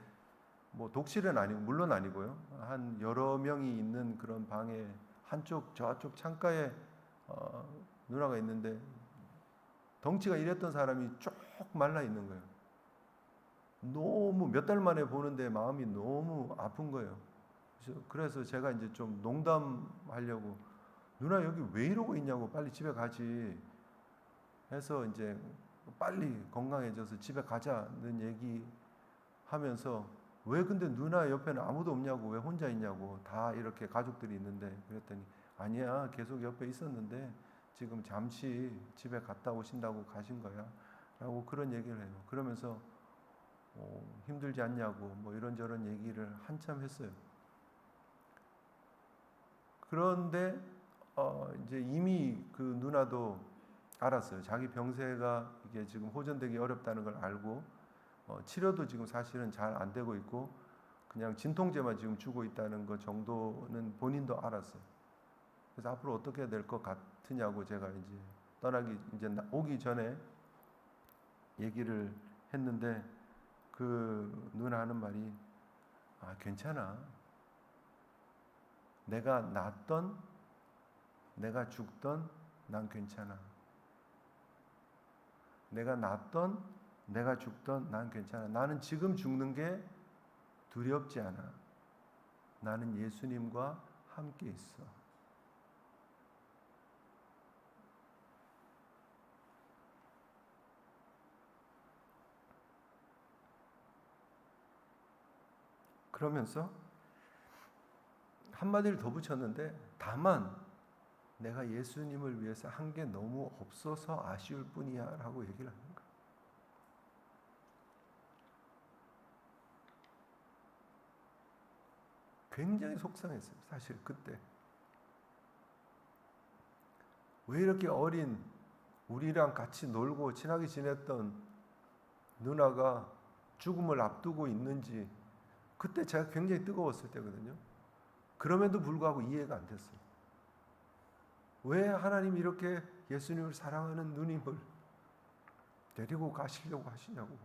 뭐 독실은 아니고 물론 아니고요. 한 여러 명이 있는 그런 방에 한쪽 저쪽 창가에 누나가 있는데 덩치가 이랬던 사람이 쭉 말라 있는 거예요. 너무 몇 달 만에 보는데 마음이 너무 아픈 거예요. 그래서 제가 이제 좀 농담하려고 누나 여기 왜 이러고 있냐고 빨리 집에 가지 해서 이제 빨리 건강해져서 집에 가자는 얘기 하면서 왜 근데 누나 옆에는 아무도 없냐고 왜 혼자 있냐고 다 이렇게 가족들이 있는데 그랬더니 아니야 계속 옆에 있었는데 지금 잠시 집에 갔다 오신다고 가신 거야 라고 그런 얘기를 해요. 그러면서 힘들지 않냐고 뭐 이런저런 얘기를 한참 했어요. 그런데 이제 이미 그 누나도 알았어요. 자기 병세가 이게 지금 호전되기 어렵다는 걸 알고 치료도 지금 사실은 잘 안 되고 있고 그냥 진통제만 지금 주고 있다는 것 정도는 본인도 알았어요. 그래서 앞으로 어떻게 될 것 같으냐고 제가 이제 떠나기 이제 오기 전에 얘기를 했는데 그 누나 하는 말이 괜찮아. 내가 낫던 내가 죽던 난 괜찮아. 내가 낫던 내가 죽던 난 괜찮아. 나는 지금 죽는 게 두렵지 않아. 나는 예수님과 함께 있어. 그러면서 한마디를 더 붙였는데 다만 내가 예수님을 위해서 한 게 너무 없어서 아쉬울 뿐이야 라고 얘기를 하는 거예요. 굉장히 속상했어요. 사실 그때. 왜 이렇게 어린 우리랑 같이 놀고 친하게 지냈던 누나가 죽음을 앞두고 있는지 그때 제가 굉장히 뜨거웠을 때거든요. 그럼에도 불구하고 이해가 안 됐어요. 왜 하나님이 이렇게 예수님을 사랑하는 누님을 데리고 가시려고 하시냐고.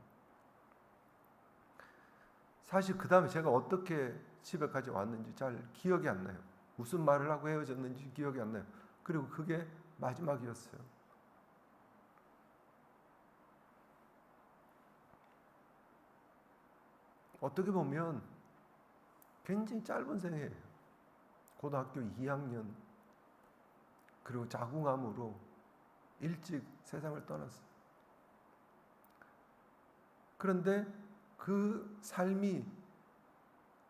사실 그 다음에 제가 어떻게 집에까지 왔는지 잘 기억이 안 나요. 무슨 말을 하고 헤어졌는지 기억이 안 나요. 그리고 그게 마지막이었어요. 어떻게 보면 굉장히 짧은 생애예요. 고등학교 2학년 그리고 자궁암으로 일찍 세상을 떠났어요. 그런데 그 삶이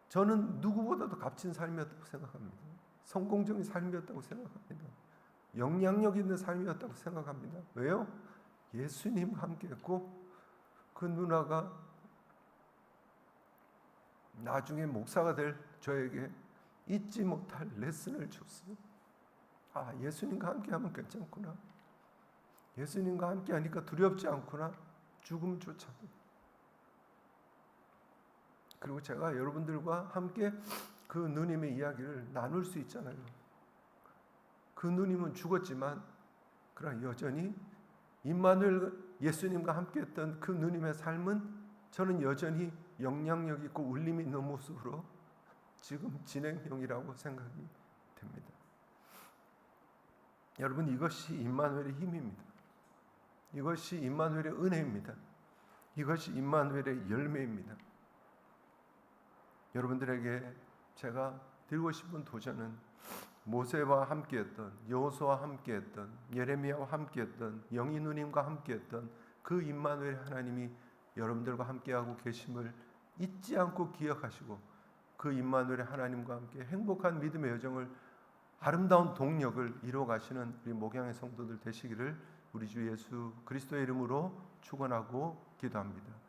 저는 누구보다도 값진 삶이었다고 생각합니다. 성공적인 삶이었다고 생각합니다. 영향력 있는 삶이었다고 생각합니다. 왜요? 예수님과 함께했고 그 누나가 나중에 목사가 될 저에게 잊지 못할 레슨을 줬어요. 예수님과 함께하면 괜찮구나. 예수님과 함께하니까 두렵지 않구나. 죽음조차도. 그리고 제가 여러분들과 함께 그 누님의 이야기를 나눌 수 있잖아요. 그 누님은 죽었지만 그러나 여전히 임마누엘 예수님과 함께했던 그 누님의 삶은 저는 여전히 영향력 있고 울림 있는 모습으로 지금 진행형이라고 생각이 됩니다. 여러분, 이것이 임마누엘의 힘입니다. 이것이 임마누엘의 은혜입니다. 이것이 임마누엘의 열매입니다. 여러분들에게 제가 드리고 싶은 도전은 모세와 함께했던, 여호수아와 함께했던, 예레미야와 함께했던, 영이 누님과 함께했던 그 임마누엘 하나님이 여러분들과 함께하고 계심을 잊지 않고 기억하시고 그 임마누엘 하나님과 함께 행복한 믿음의 여정을, 아름다운 동력을 이루어가시는 우리 목양의 성도들 되시기를 우리 주 예수 그리스도의 이름으로 축원하고 기도합니다.